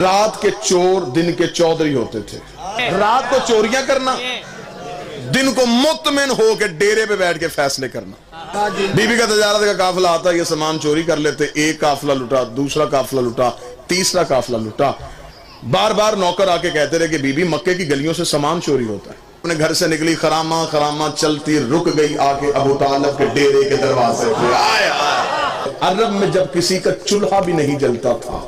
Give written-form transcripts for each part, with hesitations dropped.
رات کے چور دن کے چودھری ہوتے تھے. رات کو چوریاں کرنا, دن کو مطمئن ہو کے ڈیرے پہ بیٹھ کے فیصلے کرنا. بی بی کا تجارت کا قافلہ آتا, یہ سامان چوری کر لیتے, ایک قافلہ لٹا, دوسرا قافلہ لٹا, تیسرا قافلہ لٹا. بار بار نوکر آ کے کہتے رہے کہ بی بی مکے کی گلیوں سے سامان چوری ہوتا ہے. اپنے گھر سے نکلی, خرامہ خرامہ چلتی, رک گئی آ کے ابو طالب کے ڈیرے کے دروازے پہ. عرب میں جب کسی کا چولہا بھی نہیں جلتا تھا,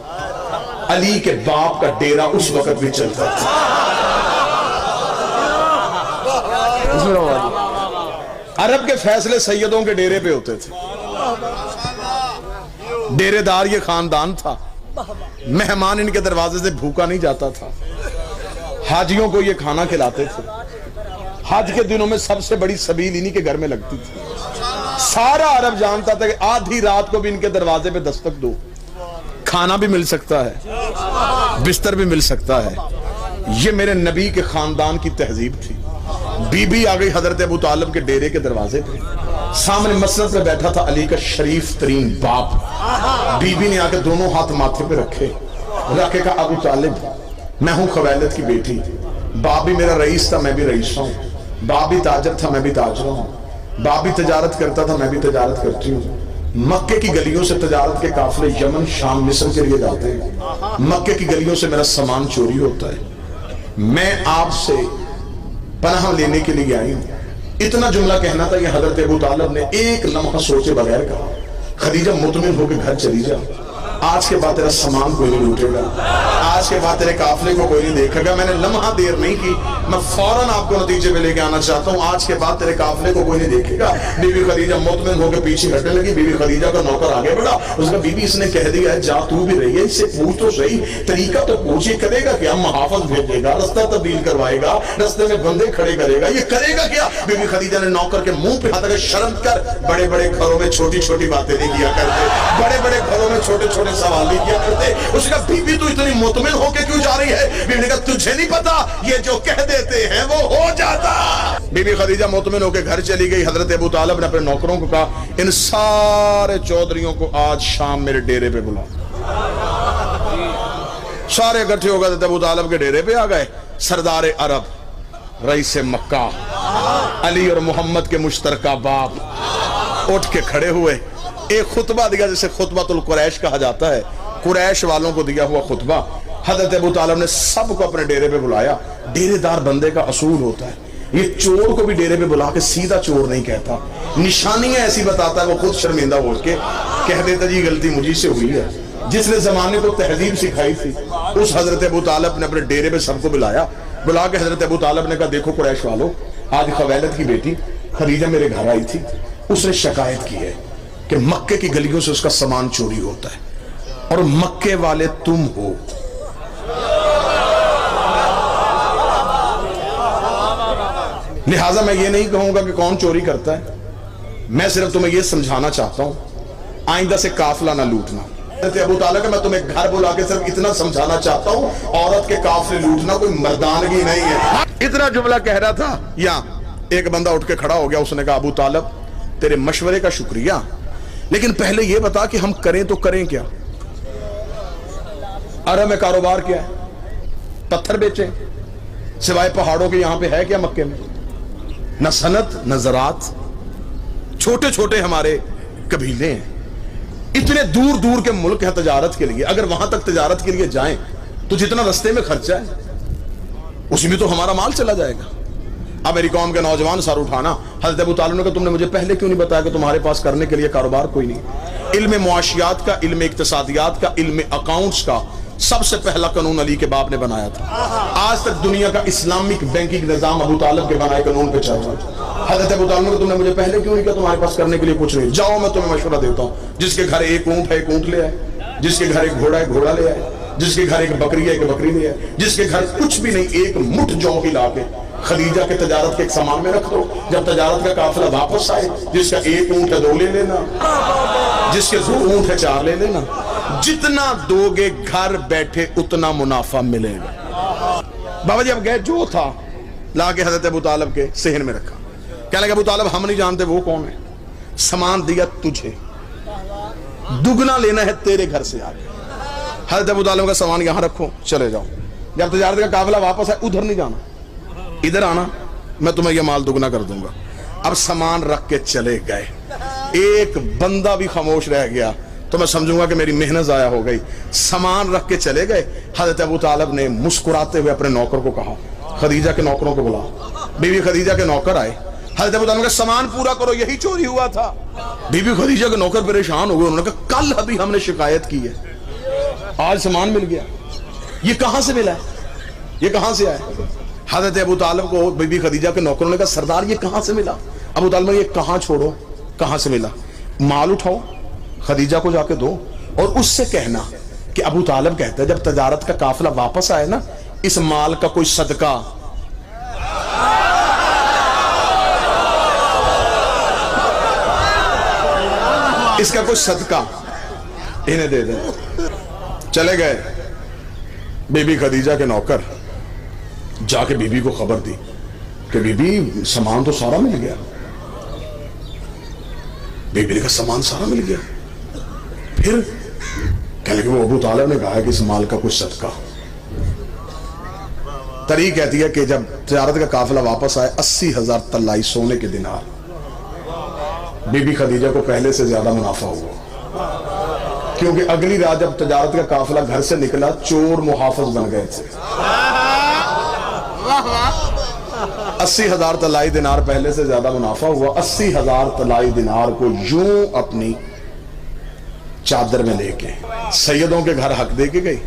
علی کے باپ کا ڈیرا اس وقت بھی چلتا تھا. عرب کے فیصلے سیدوں کے ڈیرے پہ ہوتے تھے. ڈیرے دار یہ خاندان تھا. مہمان ان کے دروازے سے بھوکا نہیں جاتا تھا. حاجیوں کو یہ کھانا کھلاتے تھے. حج کے دنوں میں سب سے بڑی سبیل انہی کے گھر میں لگتی تھی. سارا عرب جانتا تھا کہ آدھی رات کو بھی ان کے دروازے پہ دستک دو, کھانا بھی مل سکتا ہے, بستر بھی مل سکتا ہے. یہ میرے نبی کے خاندان کی تہذیب تھی. بی بی آ گئی حضرت ابو طالب کے ڈیرے کے دروازے پہ. سامنے مسجد پہ بیٹھا تھا علی کا شریف ترین باپ. بی بی نے آ کے دونوں ہاتھ ماتھے پہ رکھے, رکھ کے کہا ابو طالب میں ہوں خویلد کی بیٹی. باپ بھی میرا رئیس تھا, میں بھی رئیس ہوں. باپ بھی تاجر تھا, میں بھی تاجر ہوں. باپ بھی تجارت کرتا تھا, میں بھی تجارت کرتی ہوں. مکے کی گلیوں سے تجارت کے قافلے یمن شام مصر کے لیے جاتے ہیں. مکے کی گلیوں سے میرا سامان چوری ہوتا ہے. میں آپ سے پناہ لینے کے لیے آئی ہوں. اتنا جملہ کہنا تھا, یہ حضرت ابو طالب نے ایک لمحہ سوچے بغیر کہا, خدیجہ مطمئن ہو کے گھر چلی جا, آج کے بعد تیرا سامان کوئی نہیں لوٹے گا, آج کے بعد تیرے قافلے کو کوئی نہیں دیکھے گا. میں نے لمحہ دیر نہیں کی, میں فوراً آپ کو نتیجے پہ لے کے آنا چاہتا ہوں. آج کے بعد تیرے قافلے کو کوئی نہیں دیکھے گا. بی بی خدیجہ مطمئن ہو کے پیچھے ہٹنے لگی. بی بی خدیجہ کا نوکر آگے بڑھا, اس کا بی بی اس نے کہہ دیا ہے جا تو بھی رہی ہے, اس سے پوچھ تو صحیح, طریقہ تو پوچھ. یہ کرے گا کیا؟ محافظ بھیجے گا, رستہ تبدیل کروائے گا, رستے میں بندے کھڑے کرے گا, یہ کرے گا کیا؟ بی بی خدیجہ نے نوکر کے منہ پہ ہاتھ رکھا, شرم کر, بڑے بڑے گھروں میں چھوٹی چھوٹی باتیں نہیں کیا کرتے, بڑے بڑے گھروں میں چھوٹے چھوٹے سوال نہیں کیا کرتے. اس کا بی بی تو اتنی مطمئن ہو کے کیوں جا رہی ہے؟ بی بی نے کہا تجھے نہیں پتا, یہ جو کہہ دیتے ہیں وہ ہو جاتا. بی بی خدیجہ مطمئن ہو کے گھر چلی گئی. حضرت ابو طالب نے اپنے نوکروں کو کہا ان سارے چودھریوں کو آج شام میرے ڈیرے پہ بلا. سارے اکٹھے ہو گئے, حضرت ابو طالب کے ڈیرے پہ آ گئے. سردار عرب رئیس مکہ علی اور محمد کے مشترکہ باپ اٹھ کے کھڑے ہوئے, ایک خطبہ دیا جسے خطبۃ القریش کہا جاتا ہے, قریش والوں کو دیا ہوا خطبہ. حضرت ابو طالب نے سب کو اپنے ڈیرے پہ بلایا. ڈیرے دار بندے کا اصول ہوتا ہے, یہ چور کو بھی ڈیرے پہ بلا کے سیدھا چور نہیں کہتا, نشانیاں ایسی بتاتا ہے, وہ خود شرمندہ ہو کے کہہ دیتا جی غلطی مجھے سے ہوئی ہے. جس نے زمانے کو تہذیب سکھائی تھی اس حضرت ابو طالب نے اپنے ڈیرے پہ سب کو بلایا. بلا کے حضرت ابو طالب نے کہا دیکھو قریش والو, آج خویلد کی بیٹی خدیجہ میرے گھر آئی تھی. اس نے شکایت کی ہے کہ مکے کی گلیوں سے اس کا سامان چوری ہوتا ہے, اور مکے والے تم ہو. لہٰذا میں یہ نہیں کہوں گا کہ کون چوری کرتا ہے, میں صرف تمہیں یہ سمجھانا چاہتا ہوں آئندہ سے قافلہ نہ لوٹنا. ابو طالب کہ میں تمہیں گھر بلا کے صرف اتنا سمجھانا چاہتا ہوں, عورت کے قافلے لوٹنا کوئی مردانگی نہیں ہے. اتنا جملہ کہہ رہا تھا, یا ایک بندہ اٹھ کے کھڑا ہو گیا. اس نے کہا ابو طالب تیرے مشورے کا شکریہ, لیکن پہلے یہ بتا کہ ہم کریں تو کریں کیا؟ عرب میں کاروبار کیا ہے؟ پتھر بیچیں سوائے پہاڑوں کے یہاں پہ ہے کیا مکے میں؟ نہ صنعت نہ زراعت, چھوٹے چھوٹے ہمارے قبیلے ہیں. اتنے دور دور کے ملک ہے تجارت کے لیے, اگر وہاں تک تجارت کے لیے جائیں تو جتنا رستے میں خرچہ ہے اسی میں تو ہمارا مال چلا جائے گا. اب میری قوم کے نوجوان سر اٹھانا. حضرت ابو طالب نے کہا تم نے مجھے پہلے کیوں نہیں بتایا کہ تمہارے پاس کرنے کے لیے کاروبار کوئی نہیں؟ علم معاشیات کا, علم اقتصادیات کا, علم اکاؤنٹس کا سب سے پہلا قانون علی کے باپ نے بنایا تھا. آج تک دنیا کا اسلامک بینکنگ نظام ابو طالب کے بنائے قانون پہ چل رہا ہے. حضرت ابو طالب نے کہا تم نے مجھے پہلے کیوں نہیں کہا تمہارے پاس کرنے کے لیے کچھ نہیں؟ جاؤ میں تمہیں مشورہ دیتا ہوں, جس کے گھر ایک اونٹ ہے ایک اونٹ لے آئے, جس کے گھر ایک گھوڑا ہے گھوڑا لے آئے, جس کے گھر ایک بکری ہے ایک بکری لے آئے, جس کے گھر کچھ بھی نہیں ایک مٹھ جو ہی لا کے خدیجہ کے تجارت کے ایک سامان میں رکھ دو. جب تجارت کا قافلہ واپس آئے, جس کا ایک اونٹ ہے 2 لے لینا, جس کے 2 اونٹ ہے 4 لے لینا. جتنا دو گے گھر بیٹھے اتنا منافع ملے گا. بابا جی اب گئے, جو تھا لا کے حضرت ابو طالب کے صحن میں رکھا. کہنے لگا ابو طالب ہم نہیں جانتے وہ کون ہے, سامان دیا تجھے, دگنا لینا ہے تیرے گھر سے آگے. حضرت ابو طالب کا سامان یہاں رکھو چلے جاؤ، جب تجارت کا قافلہ واپس آئے ادھر نہیں جانا، ادھر آنا، میں تمہیں یہ مال دگنا کر دوں گا۔ اب سامان رکھ کے چلے گئے، ایک بندہ بھی خاموش رہ گیا تو میں سمجھوں گا کہ میری محنت ضائع ہو گئی۔ سامان رکھ کے چلے گئے، حضرت ابو طالب نے مسکراتے ہوئے اپنے نوکر کو کہا، خدیجہ کے نوکروں کو بلا۔ بی بی خدیجہ کے نوکر آئے، حضرت ابو طالب کا سامان پورا کرو، یہی چوری ہوا تھا۔ بی بی خدیجہ کے نوکر پریشان ہو گئے، انہوں نے کہا کل ابھی ہم نے شکایت کی ہے، آج سامان مل گیا، یہ کہاں سے ملا ہے، یہ کہاں سے آیا؟ حضرت ابو طالب کو بی بی خدیجہ کے نوکروں نے کہا سردار یہ کہاں سے ملا؟ ابو طالب نے یہ کہاں چھوڑو، کہاں سے ملا؟ مال اٹھاؤ خدیجہ کو جا کے دو اور اس سے کہنا کہ ابو طالب کہتا ہے جب تجارت کا قافلہ واپس آئے نا، اس مال کا کوئی صدقہ اس کا کوئی صدقہ انہیں دے دیں۔ چلے گئے، بی بی خدیجہ کے نوکر جا کے بی بی کو خبر دی کہ بی بی سامان تو سارا مل گیا۔ بی بی کا سامان سارا مل گیا، پھر کہنے کہ وہ ابو طالب نے کہا کہ اس مال کا کوئی صدقہ۔ تری کہتی ہے کہ جب تجارت کا قافلہ واپس آئے 80,000 طلائی سونے کے دینار، بی بی خدیجہ کو پہلے سے زیادہ منافع ہوا، کیونکہ اگلی رات جب تجارت کا قافلہ گھر سے نکلا چور محافظ بن گئے تھے۔ 80,000 طلائی دینار پہلے سے زیادہ منافع ہوا۔ 80,000 طلائی دینار کو یوں اپنی چادر میں لے کے سیدوں کے گھر حق دے کے گئی،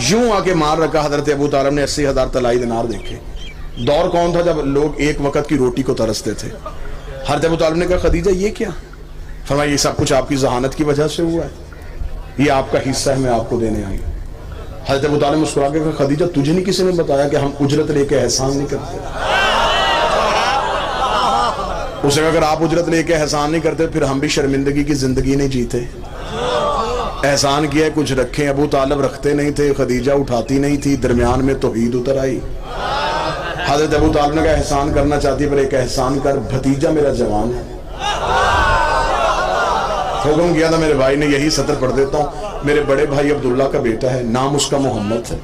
یوں آ کے مار رکھا۔ حضرت ابو طالب نے 80,000 طلائی دینار دیکھے۔ دور کون تھا جب لوگ ایک وقت کی روٹی کو ترستے تھے۔ حضرت ابو طالب نے کہا خدیجہ یہ کیا؟ فرمایا یہ سب کچھ آپ کی ذہانت کی وجہ سے ہوا ہے، یہ آپ کا حصہ ہے، میں آپ کو دینے آئی۔ حضرت ابو طالب مسکرا کے کہا خدیجہ تجھے نہیں کسی نے بتایا کہ ہم اجرت لے کے احسان نہیں کرتے؟ اسے اگر آپ اجرت لے کے احسان نہیں کرتے پھر ہم بھی شرمندگی کی زندگی نہیں جیتے۔ احسان کیا ہے کچھ رکھیں، ابو طالب رکھتے نہیں تھے، خدیجہ اٹھاتی نہیں تھی، درمیان میں توحید اتر آئی۔ حضرت ابو طالب نے کہا احسان کرنا چاہتی ہے پر ایک احسان کر، بھتیجا میرا جوان ہے۔ حکم کیا تھا میرے بھائی نے، یہی سطر پڑھ دیتا ہوں، میرے بڑے بھائی عبداللہ کا بیٹا ہے، نام اس کا محمد ہے،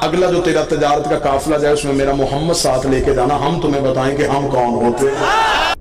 اگلا جو تیرا تجارت کا قافلہ جائے اس میں میرا محمد ساتھ لے کے جانا، ہم تمہیں بتائیں کہ ہم کون ہوتے ہیں۔